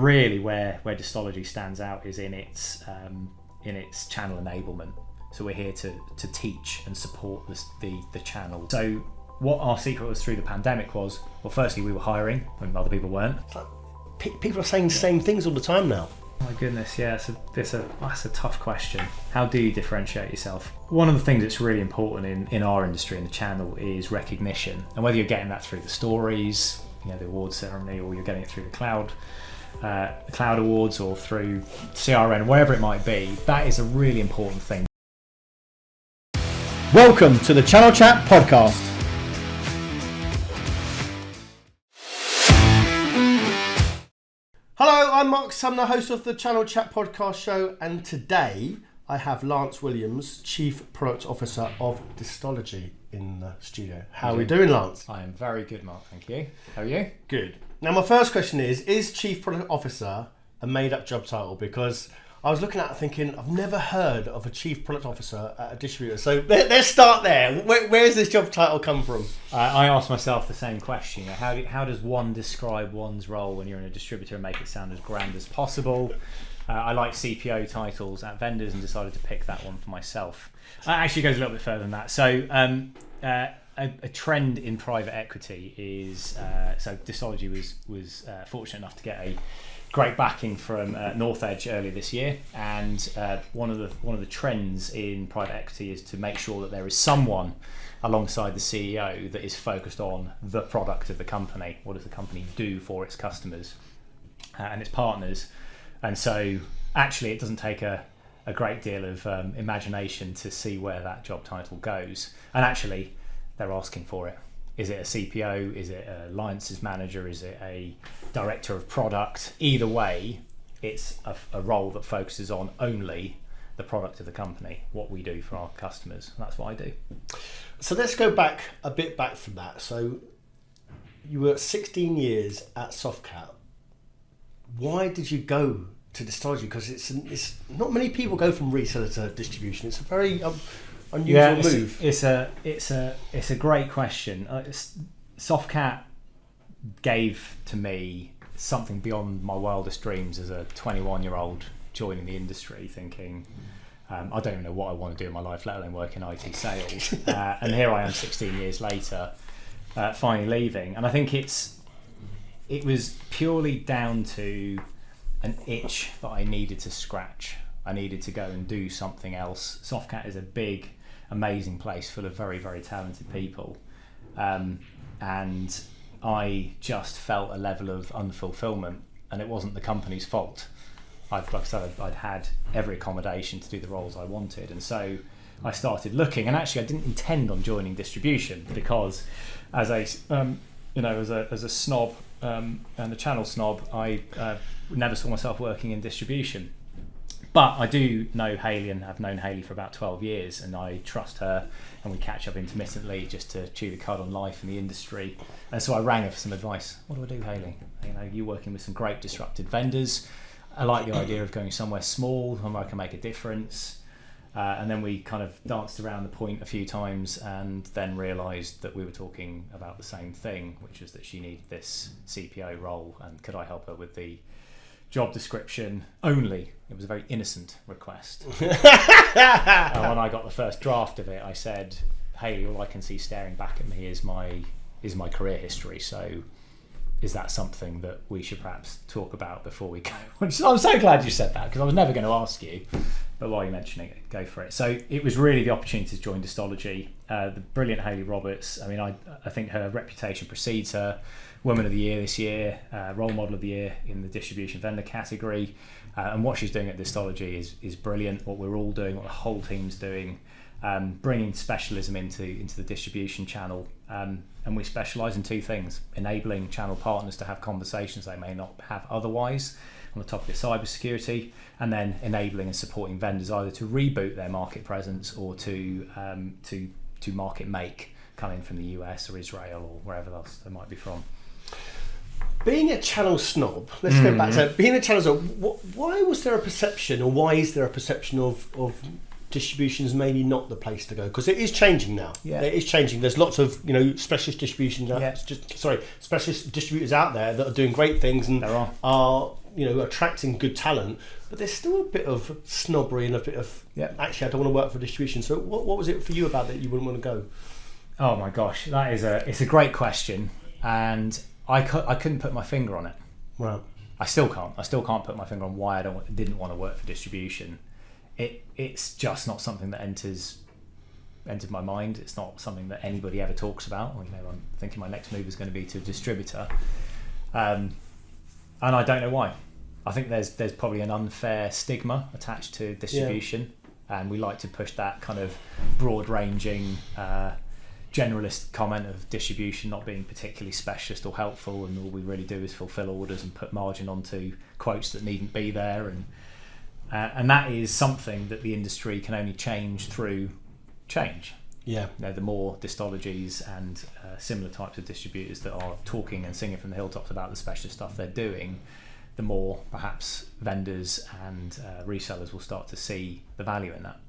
really where Distology stands out is in its channel enablement. So we're here to teach and support the channel. So what our secret was through the pandemic was, well, firstly we were hiring when other people weren't. People are saying the same things all the time now. Oh my goodness, yeah, that's a tough question. How do you differentiate yourself? One of the things that's really important in our industry and the channel is recognition, and whether you're getting that through the stories, the awards ceremony, or you're getting it through the cloud awards or through CRN, wherever it might be, that is a really important thing. Welcome to the Channel Chat podcast. Hello, I'm Marc Sumner, host of the Channel Chat podcast show, and today I have Lance Williams, Chief Product Officer of Distology, in the studio. How are we doing, Lance? I am very good, Mark, thank you. How are you? Good. Now, my first question is Chief Product Officer a made-up job title? Because I was looking at it thinking, I've never heard of a Chief Product Officer at a distributor. So let's start there. Where does this job title come from? I asked myself the same question. How does one describe one's role when you're in a distributor and make it sound as grand as possible? I like CPO titles at vendors and decided to pick that one for myself. It actually goes a little bit further than that. So a trend in private equity is, so Distology was fortunate enough to get a great backing from North Edge earlier this year, and one of the trends in private equity is to make sure that there is someone alongside the CEO that is focused on the product of the company. What does the company do for its customers and its partners? And so actually it doesn't take a great deal of imagination to see where that job title goes. And actually they're asking for it. Is it a CPO? Is it an alliances manager? Is it a director of product? Either way, it's a role that focuses on only the product of the company, what we do for our customers. That's what I do. So let's go back from that. So you were 16 years at Softcat. Why did you go to Distology? Because it's not many people go from reseller to distribution. It's a very unusual move. It's a great question. Softcat gave to me something beyond my wildest dreams as a 21-year-old joining the industry, thinking I don't even know what I want to do in my life, let alone work in IT sales. And here I am 16 years later, finally leaving. And I think it was purely down to an itch that I needed to scratch. I needed to go and do something else. Softcat is a big, amazing place full of very, very talented people. And I just felt a level of unfulfillment, and it wasn't the company's fault. Like I said, I'd had every accommodation to do the roles I wanted, and so I started looking. And actually, I didn't intend on joining distribution because, as a snob and a channel snob, I never saw myself working in distribution. But I do know Hayley and have known Hayley for about 12 years, and I trust her, and we catch up intermittently just to chew the cud on life in the industry. And so I rang her for some advice. What do I do, Hayley? You're working with some great disrupted vendors. I like the idea of going somewhere small, somewhere I can make a difference. And then we kind of danced around the point a few times, and then realised that we were talking about the same thing, which was that she needed this CPO role, and could I help her with the job description only. It was a very innocent request. And when I got the first draft of it, I said, Hayley, all I can see staring back at me is my career history. So is that something that we should perhaps talk about before we go? I'm so glad you said that, because I was never going to ask you, but while you're mentioning it, go for it. So it was really the opportunity to join Distology. The brilliant Hayley Roberts, I think her reputation precedes her. Woman of the Year this year, Role Model of the Year in the distribution vendor category, and what she's doing at Distology is brilliant. What we're all doing, what the whole team's doing, bringing specialism into the distribution channel, and we specialise in two things: enabling channel partners to have conversations they may not have otherwise on the topic of cybersecurity, and then enabling and supporting vendors either to reboot their market presence or to market make, coming from the US or Israel or wherever else they might be from. Being a channel snob, let's go back to being a channel snob. Why was there a perception, or why is there a perception of distribution's maybe not the place to go? Because it is changing now. Yeah, it is changing. There's lots of specialist distributors out there that are doing great things and are attracting good talent, but there's still a bit of snobbery and a bit of actually I don't want to work for distribution. So what was it for you about that you wouldn't want to go? Oh my gosh, it's a great question, and I couldn't put my finger on it. Right. I still can't put my finger on why I didn't want to work for distribution. It's just not something that entered my mind. It's not something that anybody ever talks about. I'm thinking my next move is going to be to a distributor, and I don't know why. I think there's probably an unfair stigma attached to distribution, and we like to push that kind of broad-ranging generalist comment of distribution not being particularly specialist or helpful, and all we really do is fulfill orders and put margin onto quotes that needn't be there, and that is something that the industry can only change through change. Yeah. The more Distologies and similar types of distributors that are talking and singing from the hilltops about the specialist stuff they're doing, the more perhaps vendors and resellers will start to see the value in that.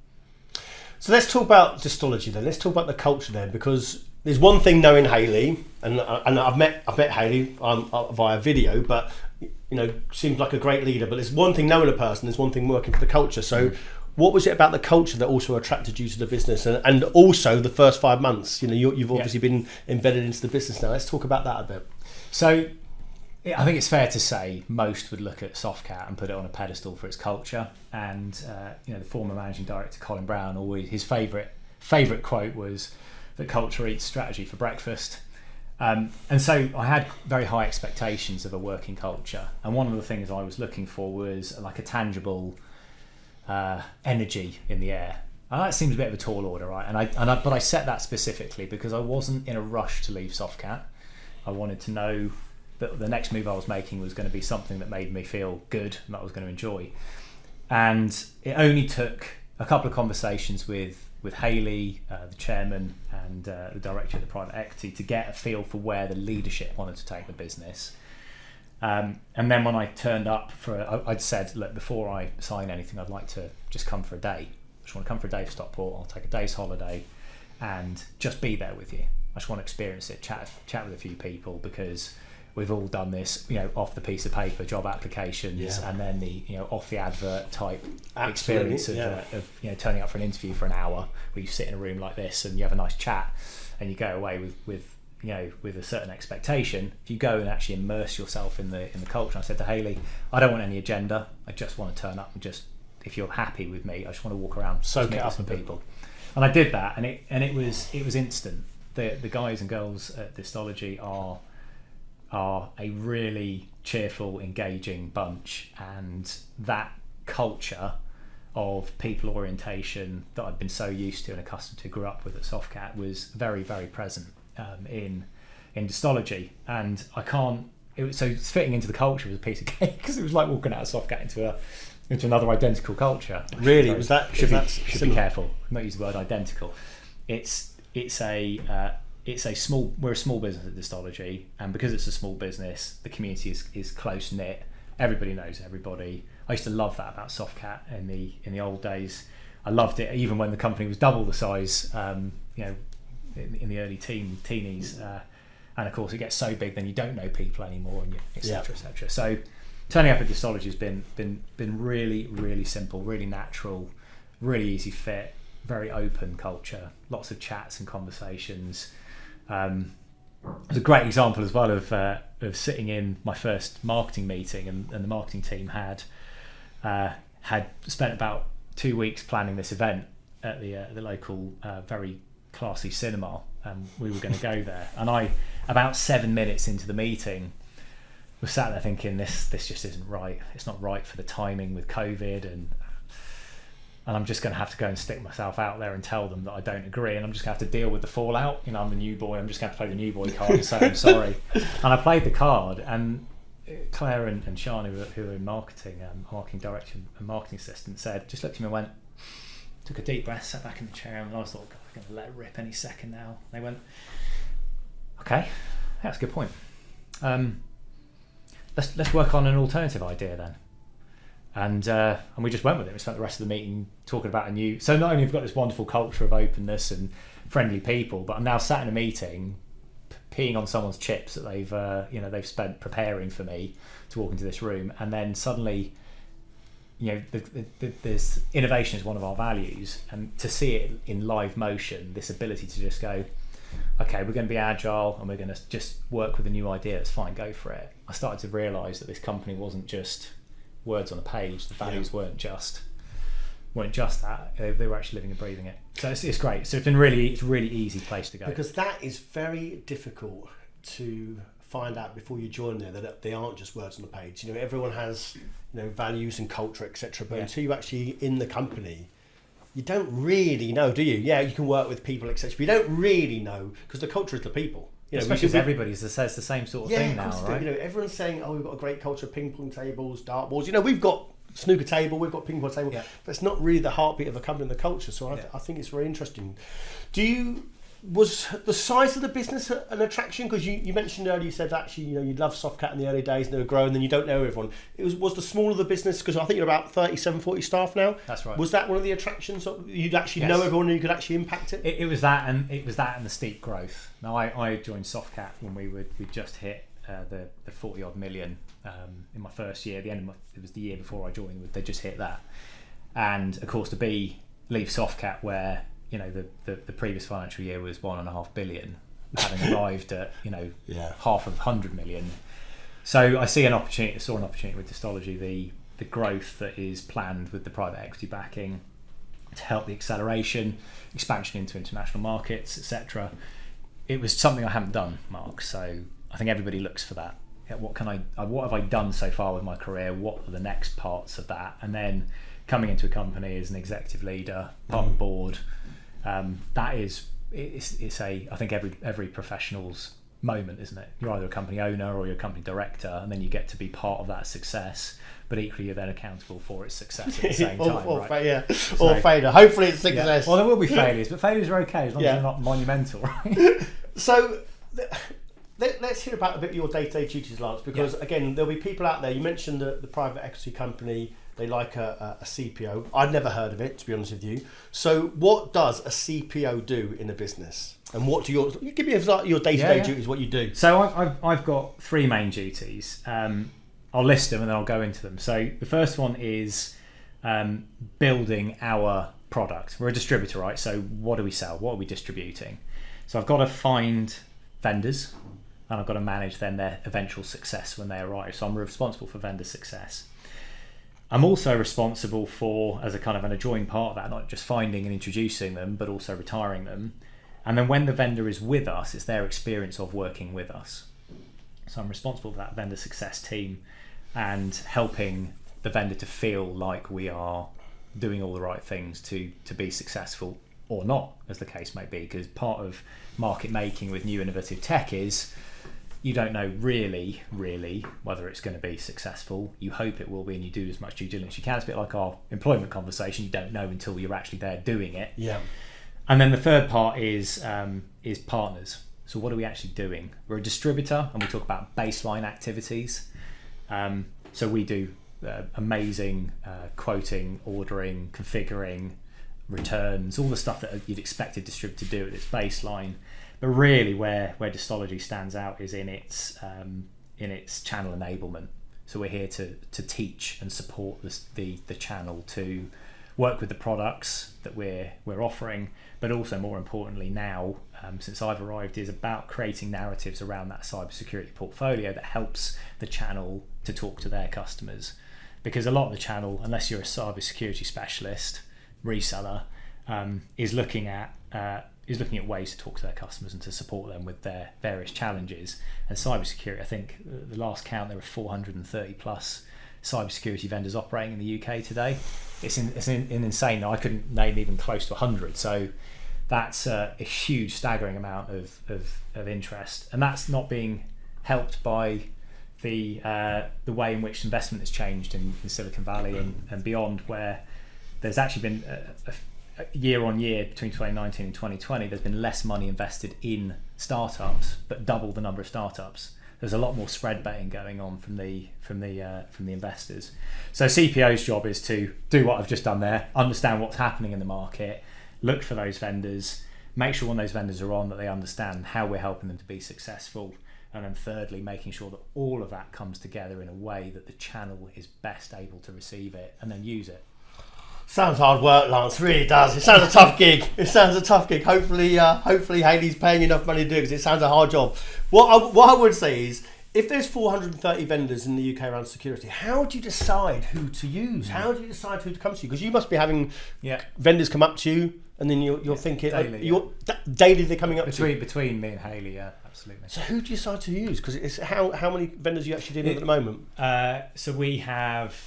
So let's talk about Distology then. Let's talk about the culture then, because there's one thing knowing Hayley, and I've met Hayley via video, but seems like a great leader. But there's one thing knowing a person, there's one thing working for the culture. So what was it about the culture that also attracted you to the business, and also the first 5 months? You've obviously been embedded into the business now. Let's talk about that a bit. So I think it's fair to say most would look at Softcat and put it on a pedestal for its culture. And the former managing director Colin Brown, always his favourite quote was that culture eats strategy for breakfast. And so I had very high expectations of a working culture, and one of the things I was looking for was like a tangible energy in the air. And that seems a bit of a tall order, right? But I set that specifically because I wasn't in a rush to leave Softcat. I wanted to know that the next move I was making was going to be something that made me feel good and that I was going to enjoy. And it only took a couple of conversations with Hayley, the chairman, and the director of the private equity to get a feel for where the leadership wanted to take the business. And then when I turned up I'd said, look, before I sign anything, I'd like to just come for a day. I just want to come for a day for Stockport. I'll take a day's holiday and just be there with you. I just want to experience it, chat with a few people, because we've all done this, off the piece of paper, job applications, and then the off the advert type experience of turning up for an interview for an hour, where you sit in a room like this and you have a nice chat, and you go away with a certain expectation. If you go and actually immerse yourself in the culture, I said to Hayley, I don't want any agenda. I just want to turn up and just, if you're happy with me, I just want to walk around, soak it meet up some people. And I did that, and it was instant. The guys and girls at Distology are a really cheerful, engaging bunch, and that culture of people orientation that I've been so used to and accustomed to, grew up with at Softcat, was very, very present in Distology. And so fitting into the culture was a piece of cake, because it was like walking out of Softcat into another identical culture. Really? So was that should be careful, not use the word identical. We're a small business at Distology, and because it's a small business, the community is close knit. Everybody knows everybody. I used to love that about Softcat in the old days. I loved it even when the company was double the size, in the early teenies. And of course, it gets so big, then you don't know people anymore, and etc. etc. So turning up at Distology has been really, really simple, really natural, really easy fit, very open culture, lots of chats and conversations. It's a great example as well of sitting in my first marketing meeting, and the marketing team had spent about 2 weeks planning this event at the local very classy cinema, and we were going to go there. And I, about 7 minutes into the meeting, was sat there thinking, this just isn't right. It's not right for the timing with COVID, and I'm just going to have to go and stick myself out there and tell them that I don't agree, and I'm just going to have to deal with the fallout. I'm the new boy. I'm just going to play the new boy card and say I'm sorry. And I played the card, and Claire and Shani, who are in marketing, marketing director and marketing assistant, just looked at me and went, took a deep breath, sat back in the chair, and I was thought, God, I'm going to let it rip any second now. They went, okay, that's a good point. Let's work on an alternative idea then. And we just went with it. We spent the rest of the meeting talking about so not only have we got this wonderful culture of openness and friendly people, but I'm now sat in a meeting peeing on someone's chips that they've spent preparing for me to walk into this room, and then suddenly, there's innovation is one of our values, and to see it in live motion, this ability to just go, okay, we're going to be agile and we're going to just work with a new idea. That's fine, go for it. I started to realise that this company wasn't just words on a page. The values weren't just that. They were actually living and breathing it. So it's great. So it's a really easy place to go. Because that is very difficult to find out before you join there, that they aren't just words on the page. Everyone has values and culture, etc. But until you're actually in the company, you don't really know, do you? Yeah, you can work with people, etc. But you don't really know, because the culture is the people. Especially as everybody says the same sort of thing now, right? Everyone's saying, "Oh, we've got a great culture of ping pong tables, dartboards." We've got snooker table, we've got ping pong table, but it's not really the heartbeat of a company and the culture. So I think it's very interesting. Was the size of the business an attraction? Because you mentioned earlier, you said actually you loved Softcat in the early days and they were growing, then you don't know everyone. Was the smaller the business, because I think you're about 37, 40 staff now. That's right. Was that one of the attractions? You'd actually know everyone and you could actually impact it? It was that, and the steep growth. Now I joined Softcat when we just hit the 40 odd million in my first year. It was the year before I joined. They just hit that, and of course leave Softcat where the previous financial year was 1.5 billion, having arrived at half of 100 million. So I saw an opportunity with Distology, the growth that is planned with the private equity backing to help the acceleration, expansion into international markets, etc. It was something I haven't done, Mark. So I think everybody looks for that. What have I done so far with my career? What are the next parts of that? And then coming into a company as an executive leader, part of the board. I think every professional's moment, isn't it? You're either a company owner or you're a company director, and then you get to be part of that success, but equally you're then accountable for its success at the same time, right? Or failure. Hopefully it's success. Well, there will be failures, but failures are okay as long as they're not monumental, right? So let's hear about a bit of your day-to-day duties, Lance, because again, there'll be people out there. You mentioned the private equity company. They like a CPO. I'd never heard of it, to be honest with you. So what does a CPO do in a business? And what do you give me your day-to-day duties, what you do? So I've got three main duties. I'll list them and then I'll go into them. So the first one is building our product. We're a distributor, right? So what do we sell? What are we distributing? So I've got to find vendors and I've got to manage then their eventual success when they arrive. So I'm responsible for vendor success. I'm also responsible for, as a kind of an adjoining part of that, not just finding and introducing them, but also retiring them. And then when the vendor is with us, it's their experience of working with us. So I'm responsible for that vendor success team and helping the vendor to feel like we are doing all the right things to be successful, or not, as the case may be. Because part of market making with new innovative tech is you don't know really whether it's going to be successful. You hope it will be, and you do as much due diligence as you can. It's a bit like our employment conversation. You don't know until you're actually there doing it. Yeah. And then the third part is partners. So what are we actually doing? We're a distributor, and we talk about baseline activities. So we do amazing quoting, ordering, configuring, returns, all the stuff that you'd expect a distributor to do at its baseline. But really, where Distology stands out is in its channel enablement. So we're here to teach and support the channel to work with the products that we're offering, but also more importantly now, since I've arrived, is about creating narratives around that cybersecurity portfolio that helps the channel to talk to their customers. Because a lot of the channel, unless you're a cybersecurity specialist, reseller, is looking at ways to talk to their customers and to support them with their various challenges. And cybersecurity, I think the last count, there were 430 plus cybersecurity vendors operating in the UK today. It's insane. I couldn't name even close to 100. So that's a huge, staggering amount of interest, and that's not being helped by the way in which investment has changed in Silicon Valley and beyond, where there's actually been a year on year between 2019 and 2020, there's been less money invested in startups, but double the number of startups. There's a lot more spread betting going on from the investors. So CPO's job is to do what I've just done there, understand what's happening in the market, look for those vendors, make sure when those vendors are on that they understand how we're helping them to be successful. And then thirdly, making sure that all of that comes together in a way that the channel is best able to receive it and then use it. Sounds hard work, Lance. Really does. It sounds a tough gig. Hopefully, Hayley's paying you enough money to do it, because it sounds a hard job. What I would say is, if there's 430 vendors in the UK around security, how do you decide who to use? How do you decide who to come to you? Because you must be having vendors come up to you, and then you're thinking daily they're coming up to you. Between me and Hayley, yeah, absolutely. So who do you decide to use? Because it's how many vendors are you actually dealing with at the moment? So we have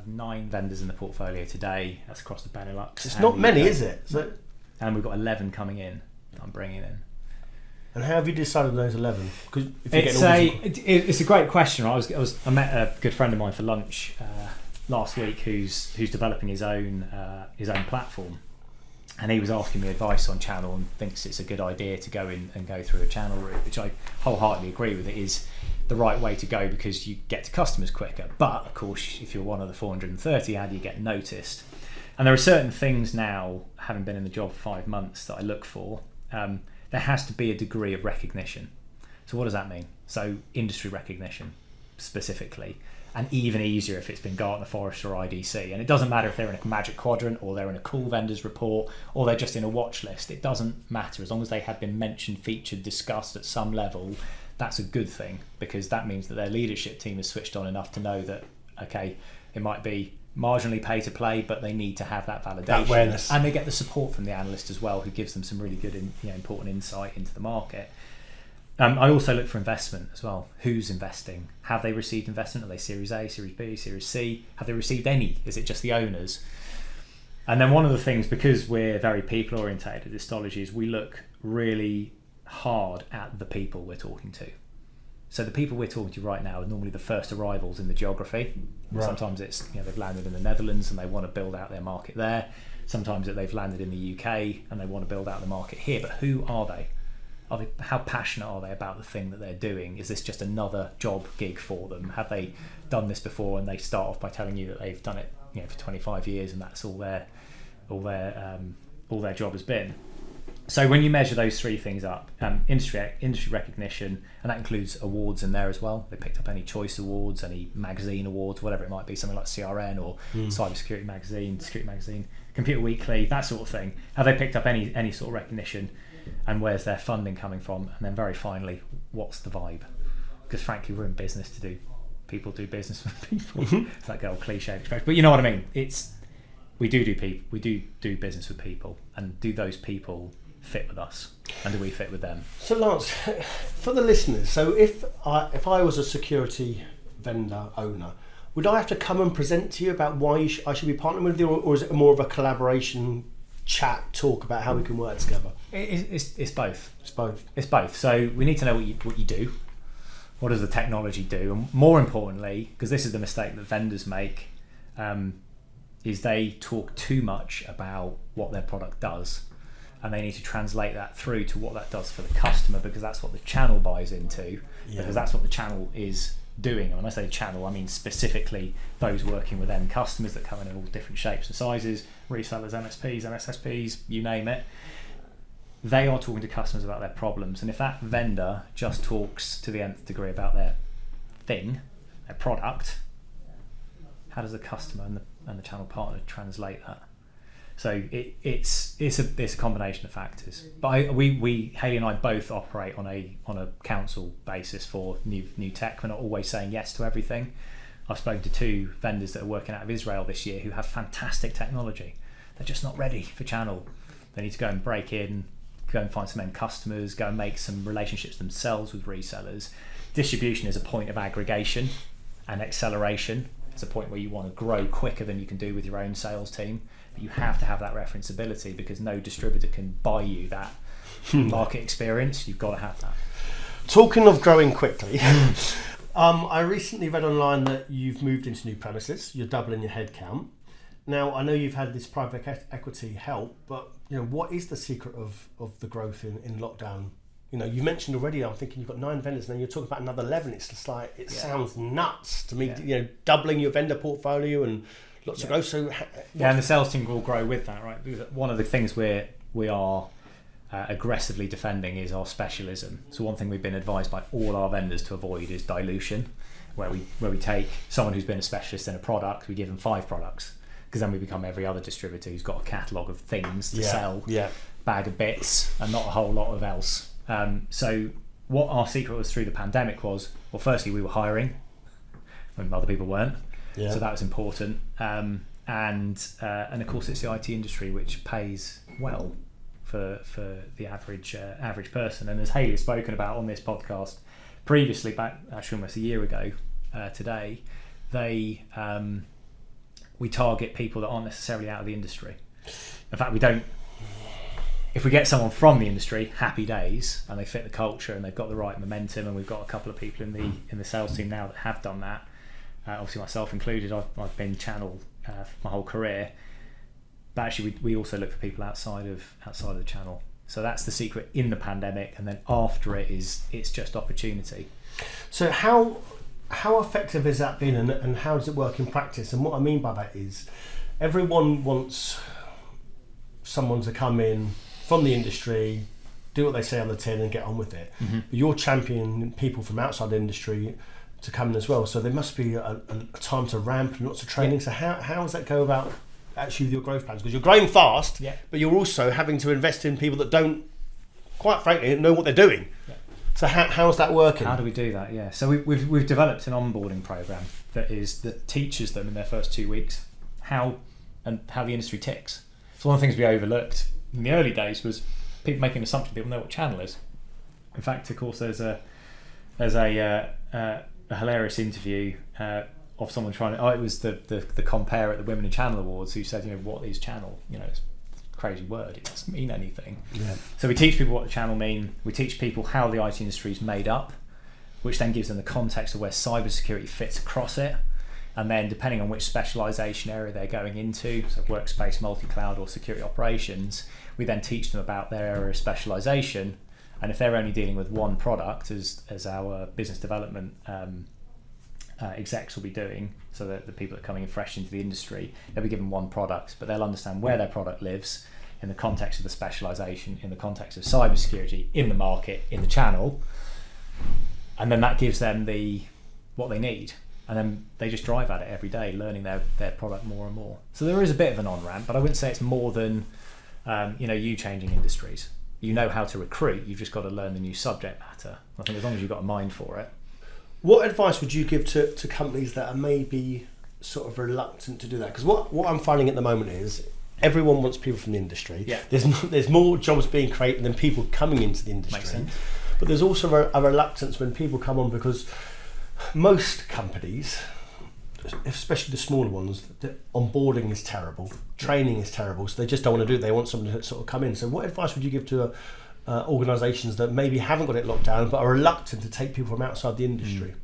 9 vendors in the portfolio today. That's across the Benelux. It's not many, is it? So, and we've got 11 coming in. I'm bringing in. And how have you decided those 11? Because it's a great question. I met a good friend of mine for lunch last week who's developing his own platform, and he was asking me advice on channel and thinks it's a good idea to go in and go through a channel route, which I wholeheartedly agree with. It is the right way to go because you get to customers quicker. But of course, if you're one of the 430, how do you get noticed? And there are certain things now, having been in the job for 5 months, that I look for. There has to be a degree of recognition. So what does that mean? So industry recognition specifically, and even easier if it's been Gartner, Forrester, or IDC. And it doesn't matter if they're in a Magic Quadrant or they're in a Cool Vendors report or they're just in a watch list. It doesn't matter. As long as they have been mentioned, featured, discussed at some level, that's a good thing, because that means that their leadership team is switched on enough to know that, okay, it might be marginally pay to play, but they need to have that validation, that awareness, and they get the support from the analyst as well, who gives them some really good important insight into the market. I also look for investment as well. Who's investing? Have they received investment? Are they Series A, Series B, Series C? Have they received any? Is it just the owners? And then one of the things, because we're very people orientated at Distology, is we look really hard at the people we're talking to. So the people we're talking to right now are normally the first arrivals in the geography. Right. Sometimes it's they've landed in the Netherlands and they want to build out their market there. Sometimes they've landed in the UK and they want to build out the market here. But who are they? How passionate are they about the thing that they're doing? Is this just another job gig for them? Have they done this before and they start off by telling you that they've done it for 25 years and that's all their job has been? So when you measure those 3 things up, industry recognition, and that includes awards in there as well. They picked up any choice awards, any magazine awards, whatever it might be, something like CRN or Cybersecurity Magazine, Security Magazine, Computer Weekly, that sort of thing. Have they picked up any sort of recognition, and where's their funding coming from? And then very finally, what's the vibe? Because frankly, we're in business to do people do business with people. It's like an old cliche expression, but you know what I mean. We do business with people, and do those people fit with us, and do we fit with them? So Lance, for the listeners, so if I was a security vendor owner, would I have to come and present to you about why I should be partnering with you, or is it more of a collaboration chat talk about how we can work together? It's both. It's both. So we need to know what you do. What does the technology do? And more importantly, because this is the mistake that vendors make, is they talk too much about what their product does, and they need to translate that through to what that does for the customer, because that's what the channel buys into, because that's what the channel is doing. And when I say channel, I mean specifically those working with end customers that come in all different shapes and sizes, resellers, MSPs, MSSPs, you name it. They are talking to customers about their problems, and if that vendor just talks to the nth degree about their thing, their product, how does the customer and the channel partner translate that? So it's a combination of factors. But we Hayley and I both operate on a council basis for new tech. We're not always saying yes to everything. I've spoken to 2 vendors that are working out of Israel this year who have fantastic technology. They're just not ready for channel. They need to go and break in, go and find some end customers, go and make some relationships themselves with resellers. Distribution is a point of aggregation and acceleration. It's a point where you want to grow quicker than you can do with your own sales team. But you have to have that referenceability, because no distributor can buy you that market experience. You've got to have that. Talking of growing quickly, I recently read online that you've moved into new premises. You're doubling your headcount. Now, I know you've had this private equity help, but what is the secret of the growth in lockdown? You mentioned already, I'm thinking you've got 9 vendors, and then you're talking about another 11. It's just like, it sounds nuts to me, doubling your vendor portfolio and lots of growth. So and the sales team will grow with that, right? Because one of the things we are aggressively defending is our specialism. So one thing we've been advised by all our vendors to avoid is dilution, where we take someone who's been a specialist in a product, we give them 5 products, because then we become every other distributor who's got a catalogue of things to sell, bag of bits, and not a whole lot of else. So what our secret was through the pandemic was, well, firstly, we were hiring when other people weren't, so that was important. And of course, it's the IT industry which pays well for the average person. And as Hayley has spoken about on this podcast previously, back actually almost a year ago today, we target people that aren't necessarily out of the industry. In fact, we don't. If we get someone from the industry, happy days, and they fit the culture and they've got the right momentum, and we've got a couple of people in the sales team now that have done that. Obviously, myself included. I've been channel for my whole career, but actually, we also look for people outside of the channel. So that's the secret in the pandemic, and then after it's just opportunity. So how effective has that been, and how does it work in practice? And what I mean by that is, everyone wants someone to come in from the industry, do what they say on the tin and get on with it. But you're championing people from outside the industry to come in as well. So there must be a time to ramp and lots of training. So how does that go about actually with your growth plans? Because you're growing fast, but you're also having to invest in people that don't, quite frankly, know what they're doing. So how's that working? How do we do that? Yeah. So we've developed an onboarding program that teaches them in their first 2 weeks how the industry ticks. So one of the things we overlooked in the early days was people making an assumption people know what channel is. In fact, of course, there's a hilarious interview of someone trying to. It was the compare at the Women in Channel Awards who said, what is channel? It's a crazy word. It doesn't mean anything. So we teach people what the channel mean. We teach people how the IT industry is made up, which then gives them the context of where cybersecurity fits across it. And then depending on which specialisation area they're going into, so workspace, multi-cloud or security operations, we then teach them about their area of specialisation. And if they're only dealing with one product, as our business development execs will be doing, so that the people that are coming in fresh into the industry, they'll be given one product, but they'll understand where their product lives in the context of the specialisation, in the context of cybersecurity, in the market, in the channel. And then that gives them what they need. And then they just drive at it every day, learning their product more and more. So there is a bit of an on-ramp, but I wouldn't say it's more than you changing industries. You know how to recruit, you've just got to learn the new subject matter. I think as long as you've got a mind for it. What advice would you give to companies that are maybe sort of reluctant to do that? Because what I'm finding at the moment is everyone wants people from the industry. There's more jobs being created than people coming into the industry. Makes sense. But there's also a reluctance when people come on, because most companies, especially the smaller ones, the onboarding is terrible, training is terrible, so they just don't want to do it. They want someone to sort of come in. So what advice would you give to organisations that maybe haven't got it locked down but are reluctant to take people from outside the industry?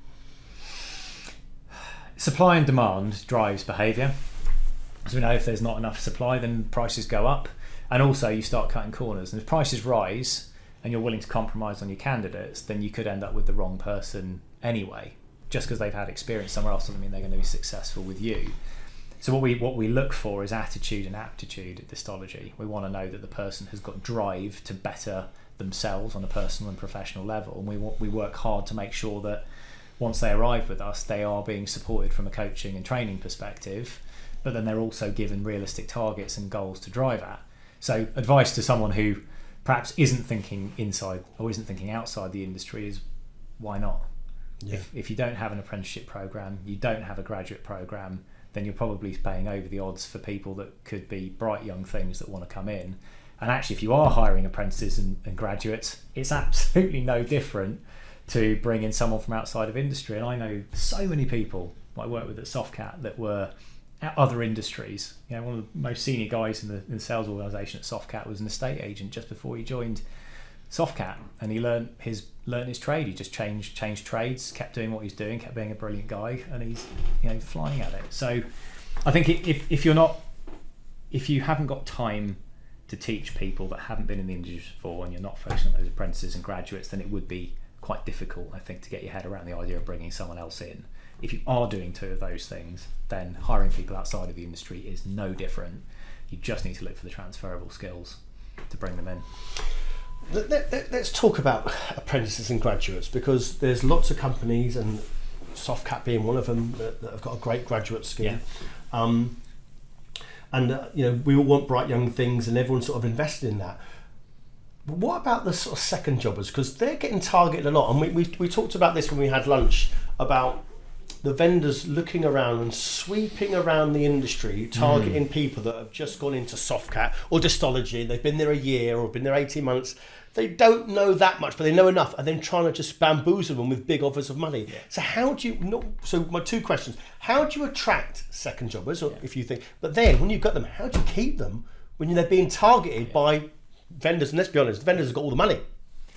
Supply and demand drives behaviour. So we know if there's not enough supply, then prices go up, and also you start cutting corners. And if prices rise and you're willing to compromise on your candidates, then you could end up with the wrong person anyway. Just because they've had experience somewhere else doesn't mean they're going to be successful with you. So what we look for is attitude and aptitude at Distology. We want to know that the person has got drive to better themselves on a personal and professional level, and we work hard to make sure that once they arrive with us, they are being supported from a coaching and training perspective, but then they're also given realistic targets and goals to drive at. So advice to someone who perhaps isn't thinking inside or isn't thinking outside the industry is, why not? If you don't have an apprenticeship program, you don't have a graduate program, then you're probably paying over the odds for people that could be bright young things that want to come in. And actually, if you are hiring apprentices and graduates, it's absolutely no different to bring in someone from outside of industry. And I know so many people I work with at Softcat that were at other industries. One of the most senior guys in the sales organisation at Softcat was an estate agent just before he joined Softcat, and he learned his trade. He just changed trades, kept doing what he's doing, kept being a brilliant guy, and he's flying at it. So I think if you haven't got time to teach people that haven't been in the industry before, and you're not focusing on those apprentices and graduates, then it would be quite difficult, I think, to get your head around the idea of bringing someone else in. If you are doing two of those things, then hiring people outside of the industry is no different. You just need to look for the transferable skills to bring them in. Let's talk about apprentices and graduates, because there's lots of companies, and Softcat being one of them, that have got a great graduate scheme. We all want bright young things, and everyone's sort of invested in that. But what about the sort of second jobbers? Because they're getting targeted a lot, and we talked about this when we had lunch, about the vendors looking around and sweeping around the industry, targeting people that have just gone into Softcat or Distology. They've been there a year or been there 18 months. They don't know that much, but they know enough, and then trying to just bamboozle them with big offers of money. So how do you? So my two questions: how do you attract second jobbers, or if you think? But then when you've got them, how do you keep them when they're being targeted by vendors? And let's be honest, the vendors have got all the money.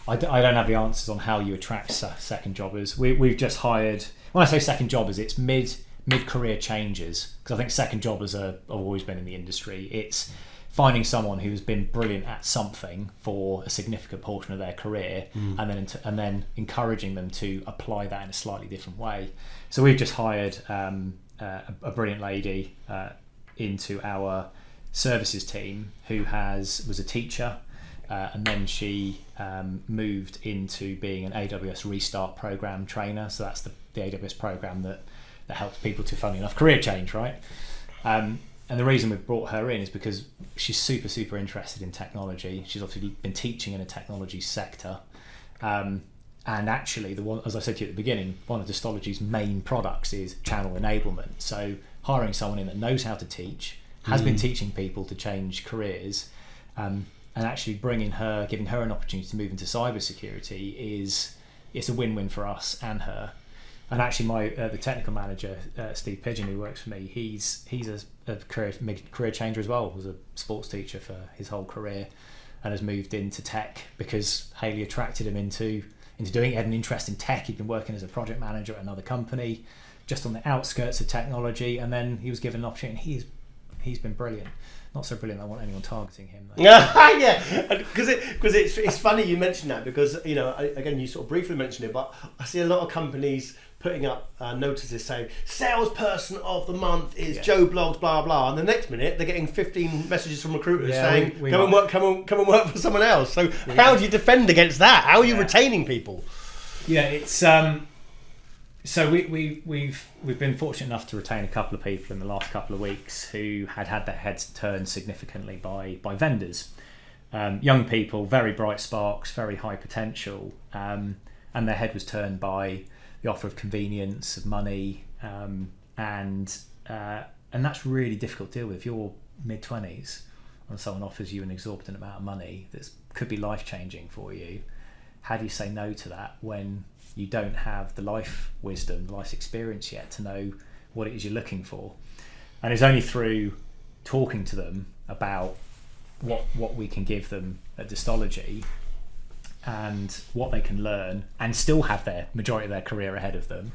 I don't have the answers on how you attract second jobbers. We've just hired. When I say second jobbers, it's mid-career changes, because I think second jobbers have always been in the industry. It's finding someone who's been brilliant at something for a significant portion of their career, and then encouraging them to apply that in a slightly different way. So we've just hired a brilliant lady into our services team who was a teacher, and then she moved into being an AWS Restart program trainer. So that's the AWS program that helps people to, funny enough, career change, right? And the reason we've brought her in is because she's super interested in technology. She's obviously been teaching in a technology sector. And actually, as I said to you at the beginning, one of Distology's main products is channel enablement. So hiring someone in that knows how to teach, has been teaching people to change careers, and actually giving her an opportunity to move into cybersecurity it's a win-win for us and her. And actually, the technical manager, Steve Pigeon, who works for me, he's a career changer as well. Was a sports teacher for his whole career, and has moved into tech because Hayley attracted him into doing it. He had an interest in tech. He'd been working as a project manager at another company, just on the outskirts of technology, and then he was given an opportunity. He's been brilliant. Not so brilliant I want anyone targeting him, though. Yeah, because it's funny you mentioned that, because again, you sort of briefly mentioned it, but I see a lot of companies putting up notices saying salesperson of the month is Joe Blogs, blah blah, and the next minute they're getting 15 messages from recruiters saying come and work for someone else. So how do you defend against that? How are you retaining people? Yeah, it's so we've been fortunate enough to retain a couple of people in the last couple of weeks who had their heads turned significantly by vendors. Young people, very bright sparks, very high potential, and their head was turned by the offer of convenience, of money, and that's really difficult to deal with. If you're mid-20s and someone offers you an exorbitant amount of money that could be life-changing for you, how do you say no to that when you don't have the life wisdom, the life experience yet to know what it is you're looking for? And it's only through talking to them about what we can give them at Distology and what they can learn and still have their majority of their career ahead of them,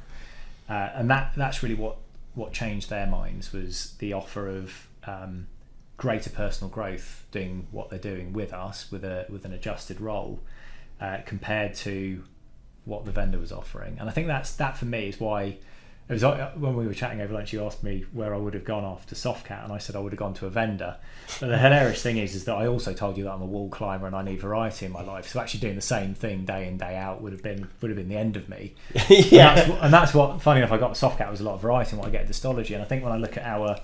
and that's really what changed their minds, was the offer of greater personal growth doing what they're doing with us with an adjusted role, compared to what the vendor was offering. And I think that for me is why it was when we were chatting over lunch, you asked me where I would have gone after Softcat, and I said I would have gone to a vendor. But the hilarious thing is that I also told you that I'm a wall climber and I need variety in my life. So actually doing the same thing day in, day out would have been the end of me. And that's what, funny enough, I got with Softcat was a lot of variety in what I get at Distology. And I think when I look at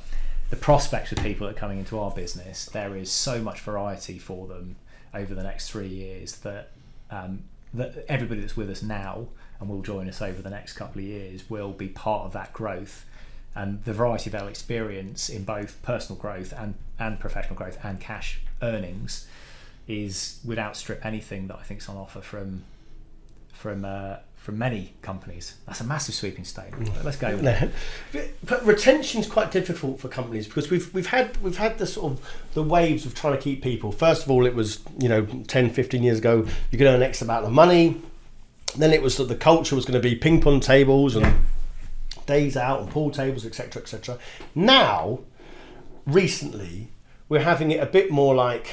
the prospects with people that are coming into our business, there is so much variety for them over the next 3 years that everybody that's with us now and will join us over the next couple of years will be part of that growth, and the variety they'll experience in both personal growth and professional growth and cash earnings would outstrip anything that I think is on offer from many companies. That's a massive sweeping statement. Let's go with that. But retention's quite difficult for companies, because we've had the sort of the waves of trying to keep people. First of all, it was 10-15 years ago you could earn X amount of money. Then it was that the culture was going to be ping pong tables and days out and pool tables, etc., etc. Now, recently, we're having it a bit more like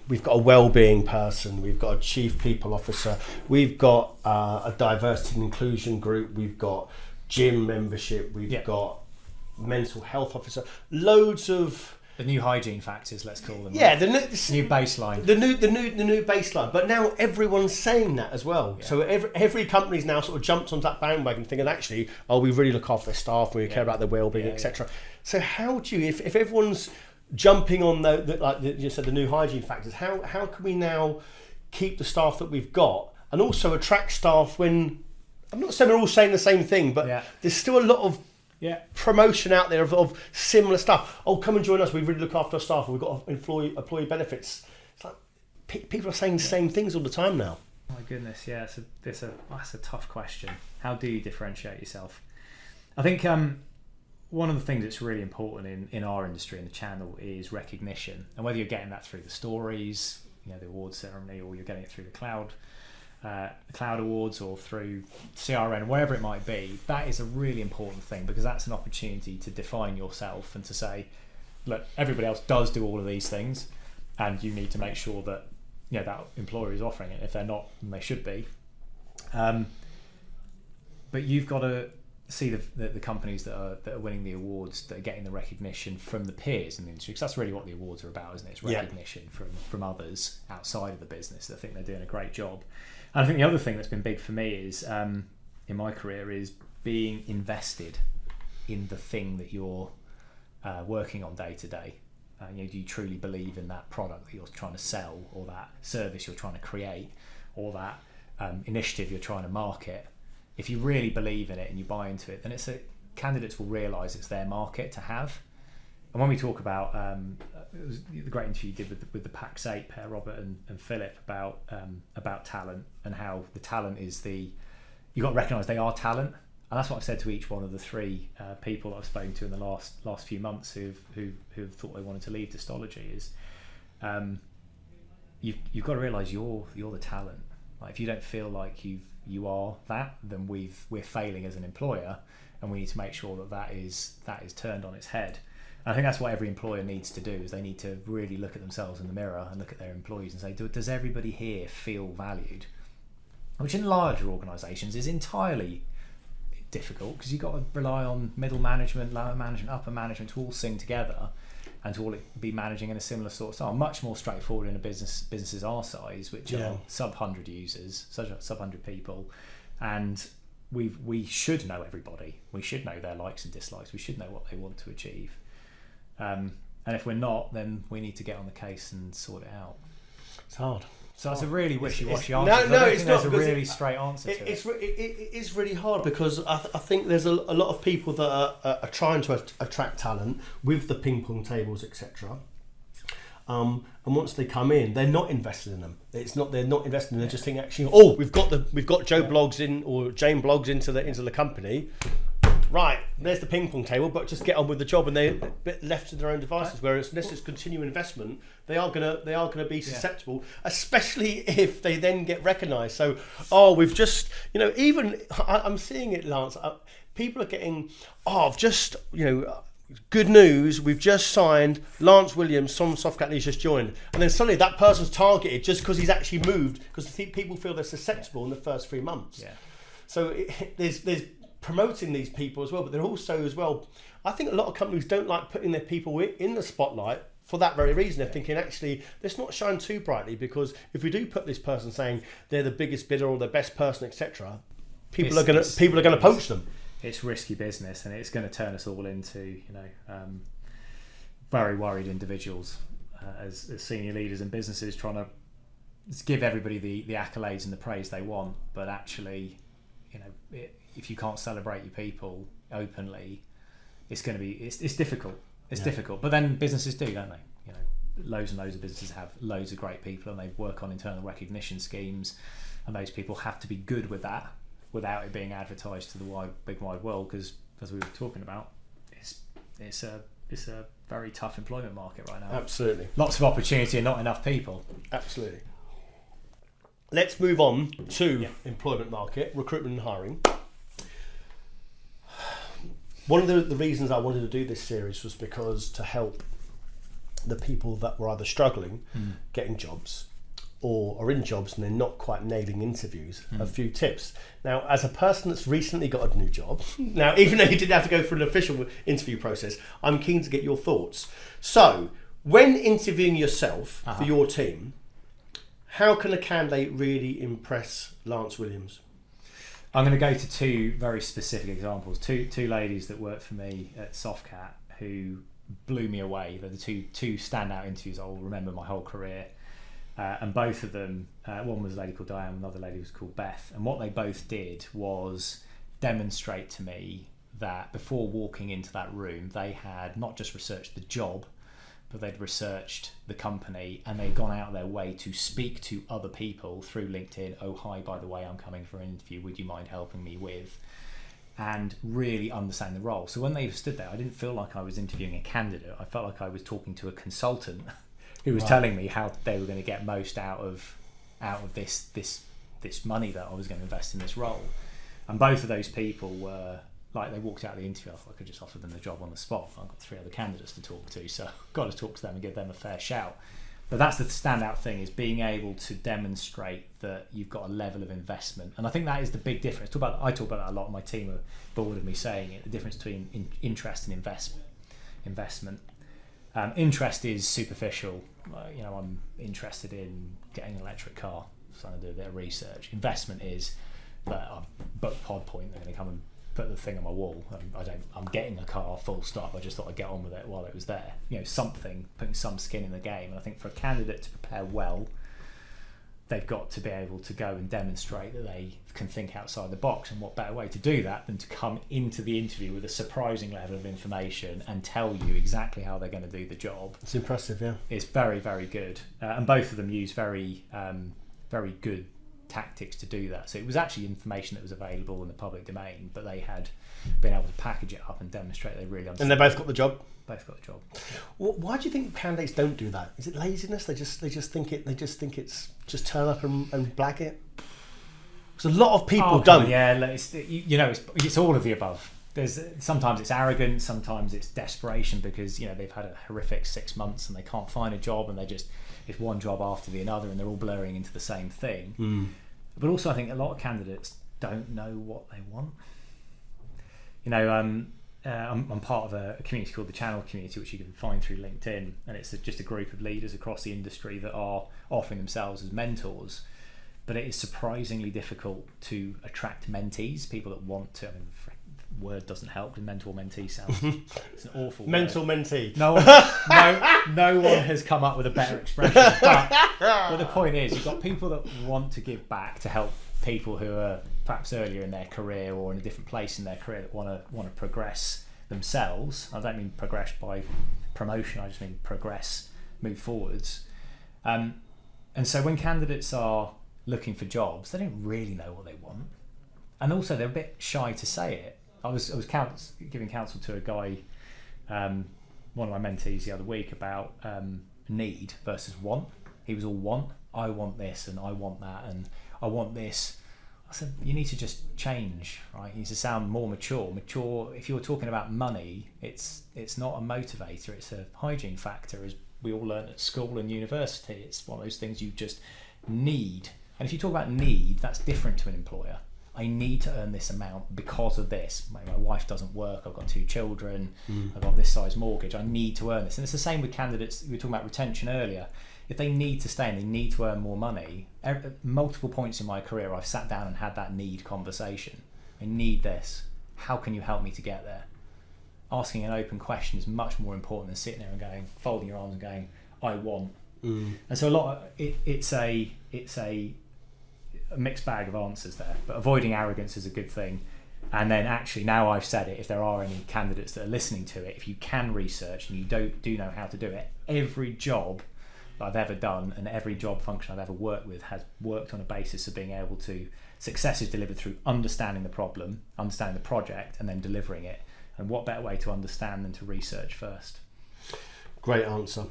we've got a well-being person, we've got a chief people officer, we've got a diversity and inclusion group, we've got gym membership, we've got mental health officer, loads of The new hygiene factors, let's call them. Yeah, right? the new baseline. The new baseline. But now everyone's saying that as well. Yeah. So every company's now sort of jumped onto that bandwagon, thinking actually, we really look after their staff, we care about their well-being, etc. So how do you, if everyone's jumping on you said, the new hygiene factors, how can we now keep the staff that we've got and also attract staff when, I'm not saying we're all saying the same thing, but there's still a lot of promotion out there of similar stuff. Come and join us, we really look after our staff, we've got employee benefits. It's like people are saying the same things all the time now. My goodness, that's a tough question. How do you differentiate yourself? I think one of the things that's really important in our industry and the channel is recognition, and whether you're getting that through the stories, the awards ceremony, or you're getting it through the cloud awards or through CRN, wherever it might be, that is a really important thing, because that's an opportunity to define yourself and to say, look, everybody else does do all of these things, and you need to make sure that that employer is offering it. If they're not, then they should be. But you've got to see the companies that are winning the awards, that are getting the recognition from the peers in the industry, because that's really what the awards are about, isn't it? It's recognition from others outside of the business that think they're doing a great job. And I think the other thing that's been big for me is in my career is being invested in the thing that you're working on day to day. Do you truly believe in that product that you're trying to sell, or that service you're trying to create, or that initiative you're trying to market? If you really believe in it and you buy into it, then candidates will realise it's their market to have. And when we talk about it was the great interview you did with the PAX 8 pair, Robert and Philip, about talent, and how the talent is you've got to recognise they are talent. And that's what I've said to each one of the three people that I've spoken to in the last few months who've thought they wanted to leave Distology, is you've got to realise you're the talent. Like, if you don't feel like you are that, then we're failing as an employer, and we need to make sure that is turned on its head. And I think that's what every employer needs to do, is they need to really look at themselves in the mirror and look at their employees and say, does everybody here feel valued? Which in larger organisations is entirely difficult, because you've got to rely on middle management, lower management, upper management to all sing together and to all be managing in a similar sort of style. Much more straightforward in businesses our size, which are sub 100 users, sub 100 people, and we should know everybody. We should know their likes and dislikes. We should know what they want to achieve. And if we're not, then we need to get on the case and sort it out. It's hard. So that's a really wishy-washy answer. No, it's not. There's a really straight answer to it. It is really hard, because I think there's a lot of people that are trying to attract talent with the ping pong tables, etc. And once they come in, they're not invested in them. They're not invested in them. They just think, actually, we've got Joe Bloggs in, or Jane Bloggs into the company. Right, there's the ping pong table, but just get on with the job, and they're left to their own devices. Whereas unless it's continuing investment, they are gonna be susceptible, especially if they then get recognised. So, we've just, even I'm seeing it, Lance. People are getting, good news. We've just signed Lance Williams from Softcat, and he's just joined, and then suddenly that person's targeted just because he's actually moved, because people feel they're susceptible in the first 3 months. Yeah. So there's promoting these people as well, but they're also as well, I think a lot of companies don't like putting their people in the spotlight for that very reason. They're thinking, actually, let's not shine too brightly, because if we do put this person saying they're the biggest bidder or the best person, etc., people are going to poach them. It's risky business, and it's going to turn us all into very worried individuals as senior leaders in businesses, trying to give everybody the accolades and the praise they want, but actually, if you can't celebrate your people openly, it's going to be it's difficult. It's difficult. But then businesses do, don't they? Loads and loads of businesses have loads of great people, and they work on internal recognition schemes, and those people have to be good with that without it being advertised to the big wide world, because, as we were talking about, it's a very tough employment market right now. Absolutely. Lots of opportunity and not enough people. Absolutely. Let's move on to employment market, recruitment and hiring. One of the reasons I wanted to do this series was because to help the people that were either struggling getting jobs, or are in jobs and they're not quite nailing interviews, a few tips. Now, as a person that's recently got a new job, now even though you didn't have to go through an official interview process, I'm keen to get your thoughts. So, when interviewing yourself for your team, how can a candidate really impress Lance Williams? I'm going to go to two very specific examples. Two ladies that worked for me at Softcat who blew me away. They're the two standout interviews I'll remember my whole career. And both of them, one was a lady called Diane, another lady was called Beth. And what they both did was demonstrate to me that before walking into that room, they had not just researched the job, but they'd researched the company and they'd gone out of their way to speak to other people through LinkedIn. Oh, hi, by the way, I'm coming for an interview. Would you mind helping me with? And really understand the role. So when they stood there, I didn't feel like I was interviewing a candidate. I felt like I was talking to a consultant who was telling me how they were going to get most out of this money that I was going to invest in this role. And both of those people were like, they walked out of the interview, I thought I could just offer them the job on the spot. I've got 3 other candidates to talk to, so I've got to talk to them and give them a fair shout. But that's the standout thing, is being able to demonstrate that you've got a level of investment. And I think that is the big difference. I talk about that a lot. My team are bored of me saying it, the difference between interest and investment. Interest is superficial. I'm interested in getting an electric car, so I'm going to do a bit of research. Investment is that I've booked Pod Point, they're going to come and put the thing on my wall. I'm getting a car, full stop. I just thought I'd get on with it while it was there. Putting some skin in the game. And I think for a candidate to prepare well, they've got to be able to go and demonstrate that they can think outside the box. And what better way to do that than to come into the interview with a surprising level of information and tell you exactly how they're going to do the job. It's impressive, yeah. It's very, very good. And both of them use very, very good tactics to do that. So it was actually information that was available in the public domain, but they had been able to package it up and demonstrate they really understood. And they both got the job. Both got the job. Why do you think candidates don't do that? Is it laziness? They just think it's just turn up and blag it. Because a lot of people don't. Yeah, it's all of the above. Sometimes it's arrogance, sometimes it's desperation because they've had a horrific 6 months and they can't find a job and it's one job after the other and they're all blurring into the same thing. But also I think a lot of candidates don't know what they want. I'm part of a community called the Channel Community, which you can find through LinkedIn, and it's just a group of leaders across the industry that are offering themselves as mentors. But it is surprisingly difficult to attract mentees, people that want to. Word doesn't help. Mentor mentee sounds it's an awful mental word. mentee. No one has come up with a better expression. But the point is, you've got people that want to give back to help people who are perhaps earlier in their career or in a different place in their career that want to progress themselves. I don't mean progress by promotion. I just mean progress, move forwards. And so when candidates are looking for jobs, they don't really know what they want, and also they're a bit shy to say it. I was giving counsel to a guy, one of my mentees the other week, about need versus want. He was all want. I want this and I want that and I want this. I said, you need to just change, right? You need to sound more mature. If you're talking about money, it's not a motivator, it's a hygiene factor, as we all learn at school and university. It's one of those things you just need. And if you talk about need, that's different to an employer. I need to earn this amount because of this. My wife doesn't work, I've got 2 children, I've got this size mortgage, I need to earn this. And it's the same with candidates. We were talking about retention earlier. If they need to stay and they need to earn more money, at multiple points in my career I've sat down and had that need conversation. I need this. How can you help me to get there? Asking an open question is much more important than sitting there and going, folding your arms and going, I want. And so a lot of it's a mixed bag of answers there, but avoiding arrogance is a good thing. And then actually, now I've said it, if there are any candidates that are listening to it, if you can research and you do know how to do it, every job that I've ever done and every job function I've ever worked with has worked on a basis of being able to, success is delivered through understanding the problem, understanding the project, and then delivering it. And what better way to understand than to research first? Great answer.